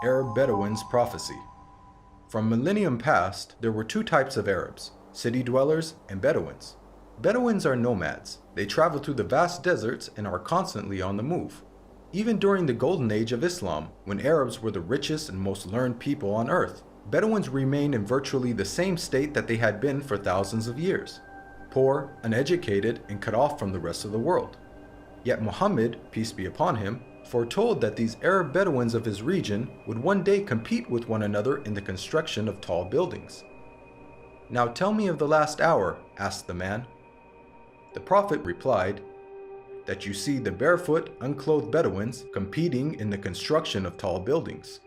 Arab Bedouins' prophecy. From millennium past, there were two types of Arabs, city dwellers and Bedouins. Bedouins are nomads. They travel through the vast deserts and are constantly on the move. Even during the golden age of Islam, when Arabs were the richest and most learned people on earth, Bedouins remained in virtually the same state that they had been for thousands of years, poor, uneducated, and cut off from the rest of the world. Yet Muhammad, peace be upon him, foretold that these Arab Bedouins of his region would one day compete with one another in the construction of tall buildings. "Now tell me of the last hour," asked the man. The Prophet replied, "That you see the barefoot, unclothed Bedouins competing in the construction of tall buildings."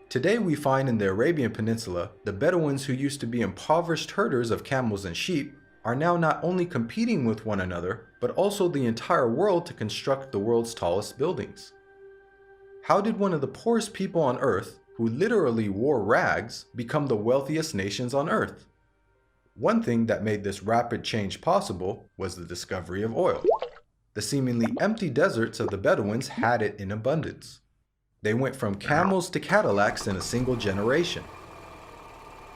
Today we find in the Arabian Peninsula, the Bedouins who used to be impoverished herders of camels and sheep are now not only competing with one another, but also the entire world to construct the world's tallest buildings. How did one of the poorest people on earth, who literally wore rags, become the wealthiest nations on earth? One thing that made this rapid change possible was the discovery of oil. The seemingly empty deserts of the Bedouins had it in abundance. They went from camels to Cadillacs in a single generation.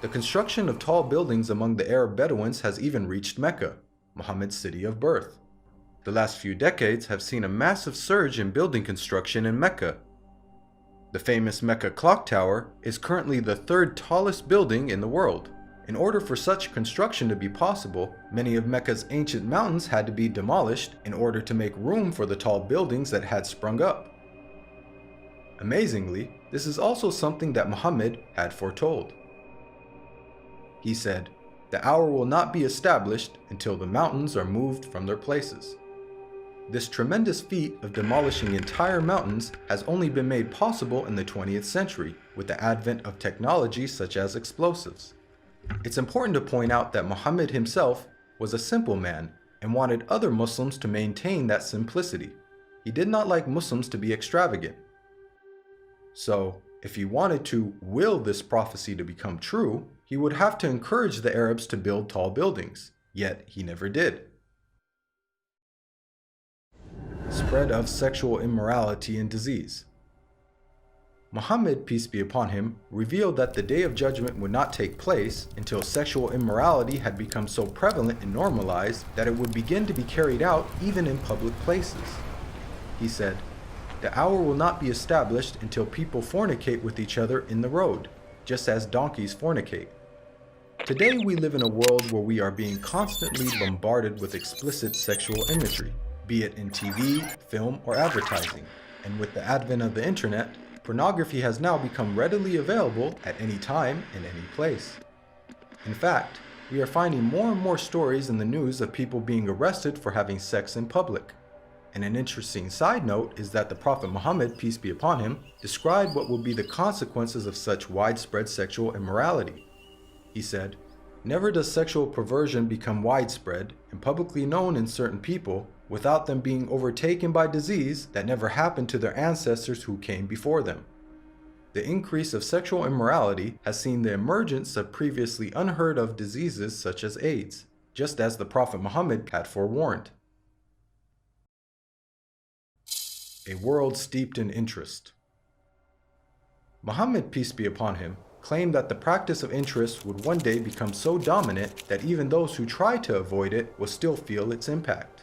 The construction of tall buildings among the Arab Bedouins has even reached Mecca, Muhammad's city of birth. The last few decades have seen a massive surge in building construction in Mecca. The famous Mecca Clock Tower is currently the third tallest building in the world. In order for such construction to be possible, many of Mecca's ancient mountains had to be demolished in order to make room for the tall buildings that had sprung up. Amazingly, this is also something that Muhammad had foretold. He said, "The hour will not be established until the mountains are moved from their places." This tremendous feat of demolishing entire mountains has only been made possible in the 20th century with the advent of technology such as explosives. It's important to point out that Muhammad himself was a simple man and wanted other Muslims to maintain that simplicity. He did not like Muslims to be extravagant. So, if he wanted to will this prophecy to become true, he would have to encourage the Arabs to build tall buildings, yet he never did. Spread of sexual immorality and disease. Muhammad, peace be upon him, revealed that the Day of Judgment would not take place until sexual immorality had become so prevalent and normalized that it would begin to be carried out even in public places. He said, "The hour will not be established until people fornicate with each other in the road, just as donkeys fornicate." Today we live in a world where we are being constantly bombarded with explicit sexual imagery, be it in TV, film, or advertising. And with the advent of the internet, pornography has now become readily available at any time in any place. In fact, we are finding more and more stories in the news of people being arrested for having sex in public. And an interesting side note is that the Prophet Muhammad, peace be upon him, described what will be the consequences of such widespread sexual immorality. He said, "Never does sexual perversion become widespread and publicly known in certain people without them being overtaken by disease that never happened to their ancestors who came before them." The increase of sexual immorality has seen the emergence of previously unheard of diseases such as AIDS, just as the Prophet Muhammad had forewarned. A world steeped in interest. Muhammad, peace be upon him, claimed that the practice of interest would one day become so dominant that even those who try to avoid it will still feel its impact.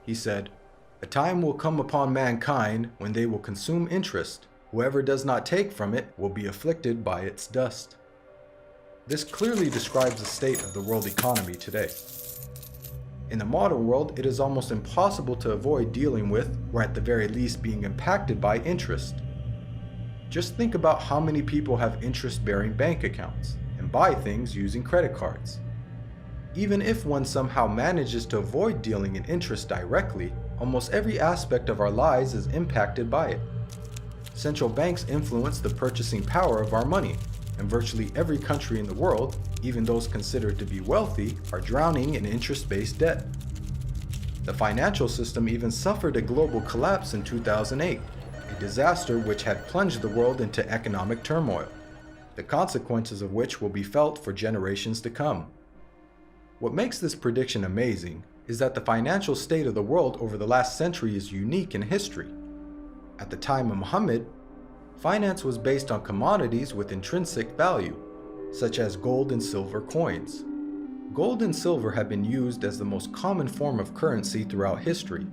He said, "A time will come upon mankind when they will consume interest. Whoever does not take from it will be afflicted by its dust." This clearly describes the state of the world economy today. In the modern world, it is almost impossible to avoid dealing with, or at the very least being impacted by, interest. Just think about how many people have interest-bearing bank accounts and buy things using credit cards. Even if one somehow manages to avoid dealing in interest directly, almost every aspect of our lives is impacted by it. Central banks influence the purchasing power of our money, and virtually every country in the world, even those considered to be wealthy, are drowning in interest-based debt. The financial system even suffered a global collapse in 2008, a disaster which had plunged the world into economic turmoil, the consequences of which will be felt for generations to come. What makes this prediction amazing is that the financial state of the world over the last century is unique in history. At the time of Muhammad, Finance was based on commodities with intrinsic value, such as gold and silver coins. Gold and silver have been used as the most common form of currency throughout history.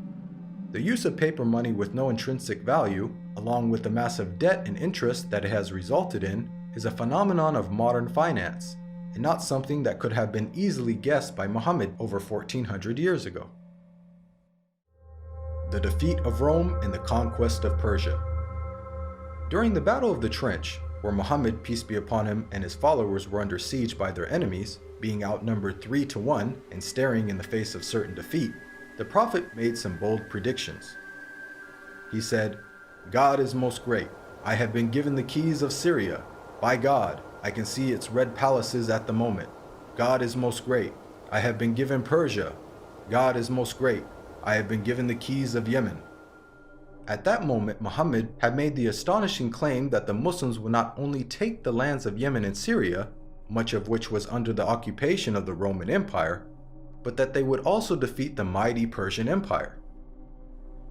The use of paper money with no intrinsic value, along with the massive debt and interest that it has resulted in, is a phenomenon of modern finance, and not something that could have been easily guessed by Muhammad over 1400 years ago. The defeat of Rome and the conquest of Persia. During the Battle of the Trench, where Muhammad, peace be upon him, and his followers were under siege by their enemies, being outnumbered 3-1 and staring in the face of certain defeat, the Prophet made some bold predictions. He said, "God is most great. I have been given the keys of Syria. By God, I can see its red palaces at the moment. God is most great. I have been given Persia. God is most great. I have been given the keys of Yemen." At that moment, Muhammad had made the astonishing claim that the Muslims would not only take the lands of Yemen and Syria, much of which was under the occupation of the Roman Empire, but that they would also defeat the mighty Persian Empire.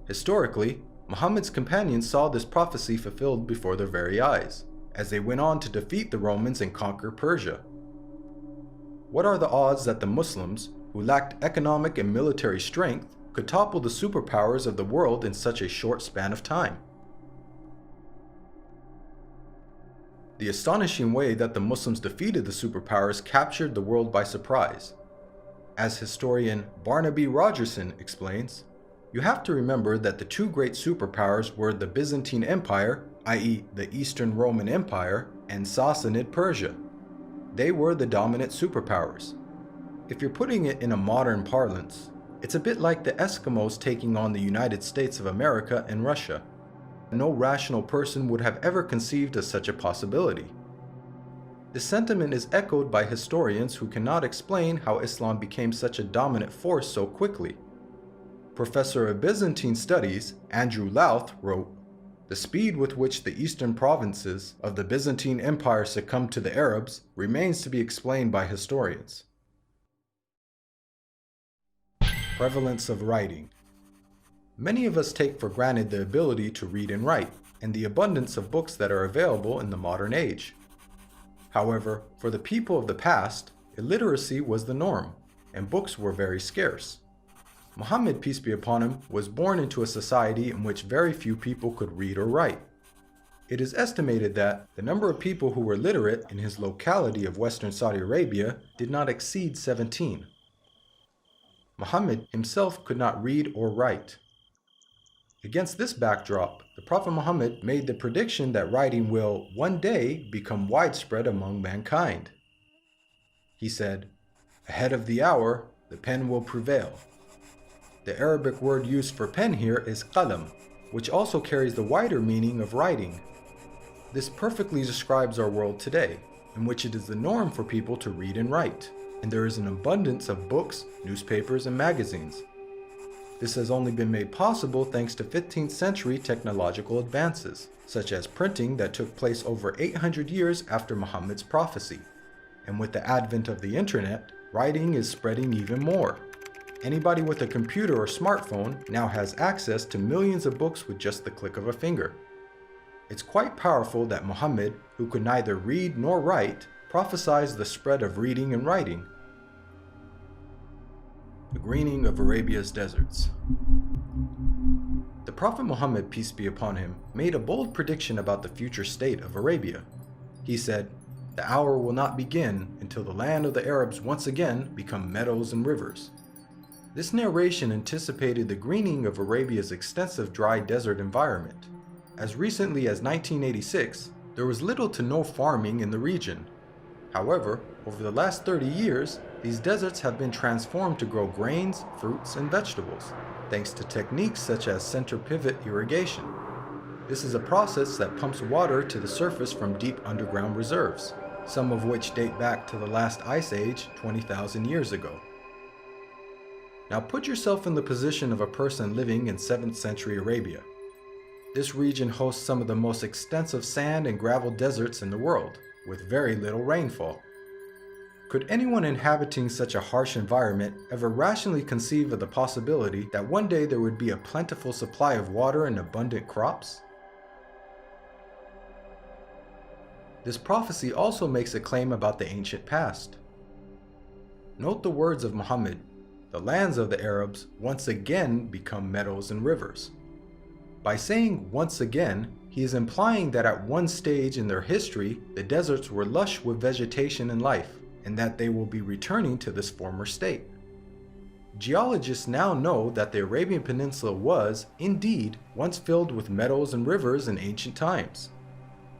Historically, Muhammad's companions saw this prophecy fulfilled before their very eyes, as they went on to defeat the Romans and conquer Persia. What are the odds that the Muslims, who lacked economic and military strength, could topple the superpowers of the world in such a short span of time? The astonishing way that the Muslims defeated the superpowers captured the world by surprise. As historian Barnaby Rogerson explains, you have to remember that the two great superpowers were the Byzantine Empire, i.e. the Eastern Roman Empire, and Sassanid Persia. They were the dominant superpowers. If you're putting it in a modern parlance, it's a bit like the Eskimos taking on the United States of America and Russia. No rational person would have ever conceived of such a possibility. The sentiment is echoed by historians who cannot explain how Islam became such a dominant force so quickly. Professor of Byzantine Studies, Andrew Louth, wrote, "The speed with which the eastern provinces of the Byzantine Empire succumbed to the Arabs remains to be explained by historians." Prevalence of writing. Many of us take for granted the ability to read and write, and the abundance of books that are available in the modern age. However, for the people of the past, illiteracy was the norm, and books were very scarce. Muhammad, peace be upon him, was born into a society in which very few people could read or write. It is estimated that the number of people who were literate in his locality of Western Saudi Arabia did not exceed 17. Muhammad himself could not read or write. Against this backdrop, the Prophet Muhammad made the prediction that writing will one day become widespread among mankind. He said, "Ahead of the hour, the pen will prevail." The Arabic word used for pen here is qalam, which also carries the wider meaning of writing. This perfectly describes our world today, in which it is the norm for people to read and write, and there is an abundance of books, newspapers, and magazines. This has only been made possible thanks to 15th century technological advances, such as printing that took place over 800 years after Muhammad's prophecy. And with the advent of the internet, writing is spreading even more. Anybody with a computer or smartphone now has access to millions of books with just the click of a finger. It's quite powerful that Muhammad, who could neither read nor write, prophesied the spread of reading and writing. The greening of Arabia's deserts. The Prophet Muhammad, peace be upon him, made a bold prediction about the future state of Arabia. He said, "The hour will not begin until the land of the Arabs once again become meadows and rivers." This narration anticipated the greening of Arabia's extensive dry desert environment. As recently as 1986, there was little to no farming in the region. However, over the last 30 years, these deserts have been transformed to grow grains, fruits, and vegetables, thanks to techniques such as center pivot irrigation. This is a process that pumps water to the surface from deep underground reserves, some of which date back to the last ice age 20,000 years ago. Now put yourself in the position of a person living in 7th century Arabia. This region hosts some of the most extensive sand and gravel deserts in the world, with very little rainfall. Could anyone inhabiting such a harsh environment ever rationally conceive of the possibility that one day there would be a plentiful supply of water and abundant crops? This prophecy also makes a claim about the ancient past. Note the words of Muhammad, "The lands of the Arabs once again become meadows and rivers." By saying once again, he is implying that at one stage in their history, the deserts were lush with vegetation and life, and that they will be returning to this former state. Geologists now know that the Arabian Peninsula was, indeed, once filled with meadows and rivers in ancient times.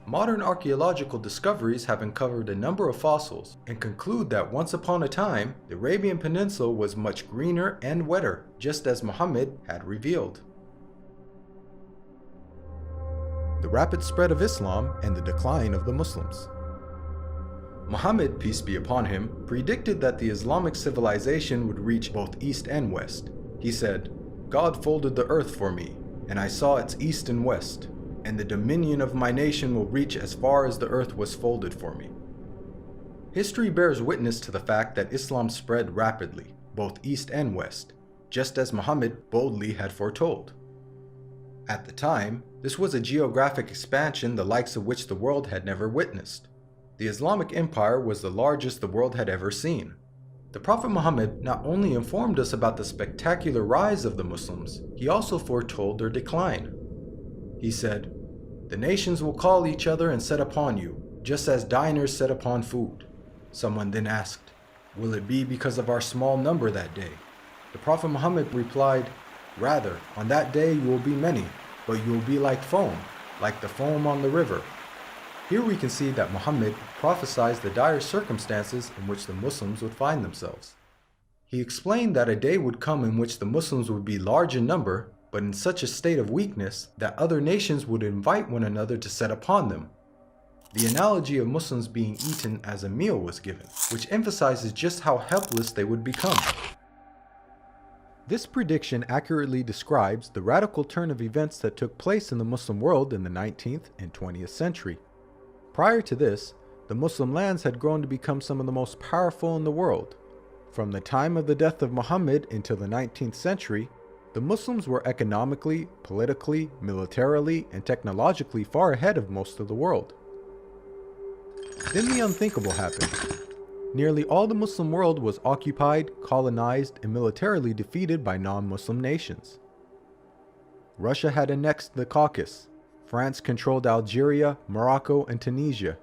Modern archaeological discoveries have uncovered a number of fossils and conclude that once upon a time, the Arabian Peninsula was much greener and wetter, just as Muhammad had revealed. The rapid spread of Islam and the decline of the Muslims. Muhammad, peace be upon him, predicted that the Islamic civilization would reach both east and west. He said, "God folded the earth for me, and I saw its east and west, and the dominion of my nation will reach as far as the earth was folded for me." History bears witness to the fact that Islam spread rapidly, both east and west, just as Muhammad boldly had foretold. At the time, this was a geographic expansion the likes of which the world had never witnessed. The Islamic Empire was the largest the world had ever seen. The Prophet Muhammad not only informed us about the spectacular rise of the Muslims, he also foretold their decline. He said, "The nations will call each other and set upon you, just as diners set upon food." Someone then asked, "Will it be because of our small number that day?" The Prophet Muhammad replied, "Rather, on that day you will be many, but you will be like the foam on the river." Here we can see that Muhammad prophesied the dire circumstances in which the Muslims would find themselves. He explained that a day would come in which the Muslims would be large in number, but in such a state of weakness that other nations would invite one another to set upon them. The analogy of Muslims being eaten as a meal was given, which emphasizes just how helpless they would become. This prediction accurately describes the radical turn of events that took place in the Muslim world in the 19th and 20th century. Prior to this, the Muslim lands had grown to become some of the most powerful in the world. From the time of the death of Muhammad until the 19th century, the Muslims were economically, politically, militarily, and technologically far ahead of most of the world. Then the unthinkable happened. Nearly all the Muslim world was occupied, colonized, and militarily defeated by non-Muslim nations. Russia had annexed the Caucasus. France controlled Algeria, Morocco, and Tunisia.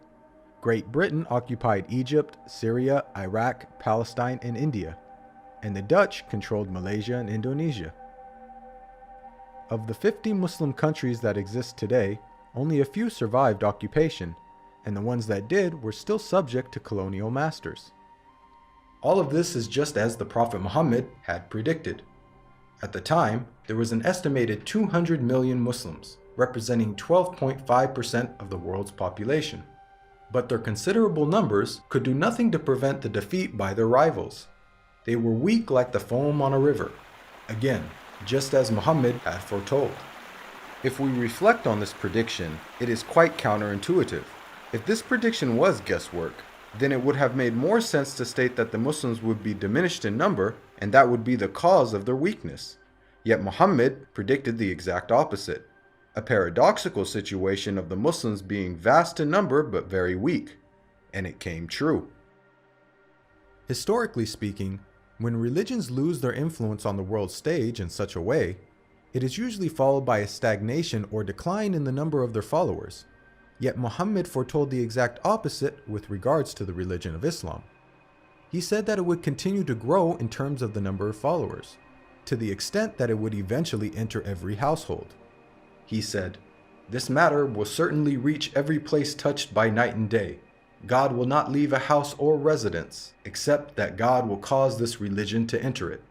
Great Britain occupied Egypt, Syria, Iraq, Palestine, and India. And the Dutch controlled Malaysia and Indonesia. Of the 50 Muslim countries that exist today, only a few survived occupation, and the ones that did were still subject to colonial masters. All of this is just as the Prophet Muhammad had predicted. At the time, there was an estimated 200 million Muslims, representing 12.5% of the world's population. But their considerable numbers could do nothing to prevent the defeat by their rivals. They were weak like the foam on a river. Again, just as Muhammad had foretold. If we reflect on this prediction, it is quite counterintuitive. If this prediction was guesswork, then it would have made more sense to state that the Muslims would be diminished in number, and that would be the cause of their weakness. Yet Muhammad predicted the exact opposite. A paradoxical situation of the Muslims being vast in number but very weak, and it came true. Historically speaking, when religions lose their influence on the world stage in such a way, it is usually followed by a stagnation or decline in the number of their followers. Yet Muhammad foretold the exact opposite with regards to the religion of Islam. He said that it would continue to grow in terms of the number of followers, to the extent that it would eventually enter every household. He said, "This matter will certainly reach every place touched by night and day. God will not leave a house or residence, except that God will cause this religion to enter it."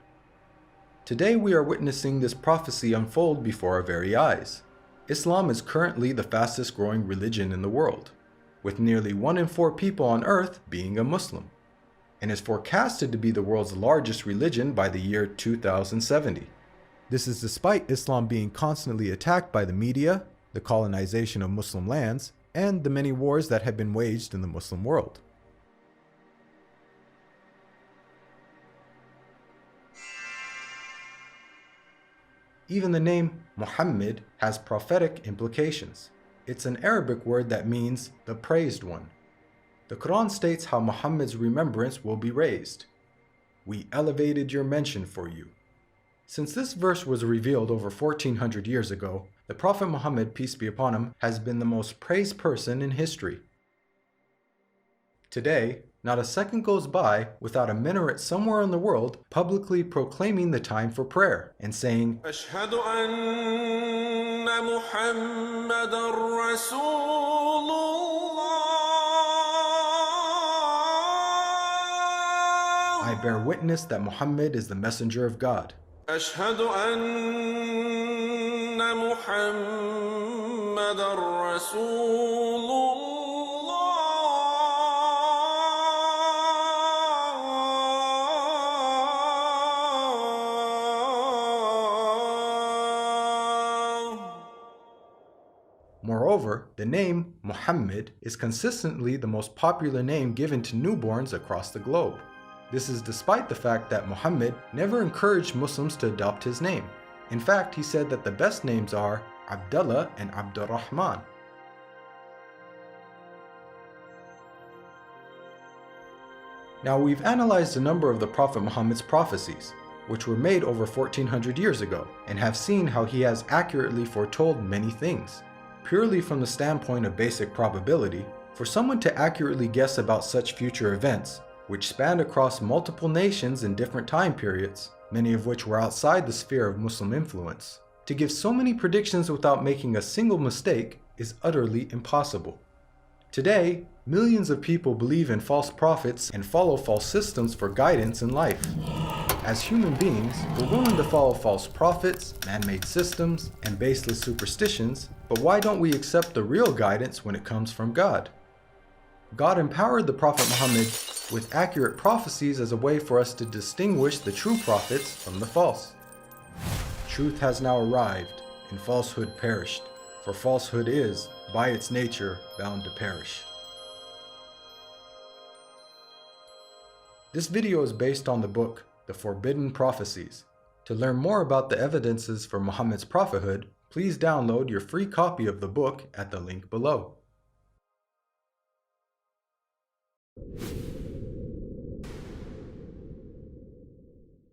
Today we are witnessing this prophecy unfold before our very eyes. Islam is currently the fastest growing religion in the world, with nearly 1 in 4 people on earth being a Muslim, and is forecasted to be the world's largest religion by the year 2070. This is despite Islam being constantly attacked by the media, the colonization of Muslim lands, and the many wars that have been waged in the Muslim world. Even the name Muhammad has prophetic implications. It's an Arabic word that means the praised one. The Quran states how Muhammad's remembrance will be raised. We elevated your mention for you. Since this verse was revealed over 1400 years ago, the Prophet Muhammad, peace be upon him, has been the most praised person in history. Today, not a second goes by without a minaret somewhere in the world publicly proclaiming the time for prayer and saying, أشهد أن محمدًا رسول الله. I bear witness that Muhammad is the messenger of God. أشهد أن محمدًا رسول الله. Moreover, the name Muhammad is consistently the most popular name given to newborns across the globe. This is despite the fact that Muhammad never encouraged Muslims to adopt his name. In fact, he said that the best names are Abdullah and Abdurrahman. Now, we've analyzed a number of the Prophet Muhammad's prophecies, which were made over 1400 years ago, and have seen how he has accurately foretold many things. Purely from the standpoint of basic probability, for someone to accurately guess about such future events, which spanned across multiple nations in different time periods, many of which were outside the sphere of Muslim influence, to give so many predictions without making a single mistake is utterly impossible. Today, millions of people believe in false prophets and follow false systems for guidance in life. As human beings, we're willing to follow false prophets, man-made systems, and baseless superstitions, but why don't we accept the real guidance when it comes from God? God empowered the Prophet Muhammad with accurate prophecies as a way for us to distinguish the true prophets from the false. Truth has now arrived, and falsehood perished, for falsehood is, by its nature, bound to perish. This video is based on the book, The Forbidden Prophecies. To learn more about the evidences for Muhammad's prophethood, please download your free copy of the book at the link below.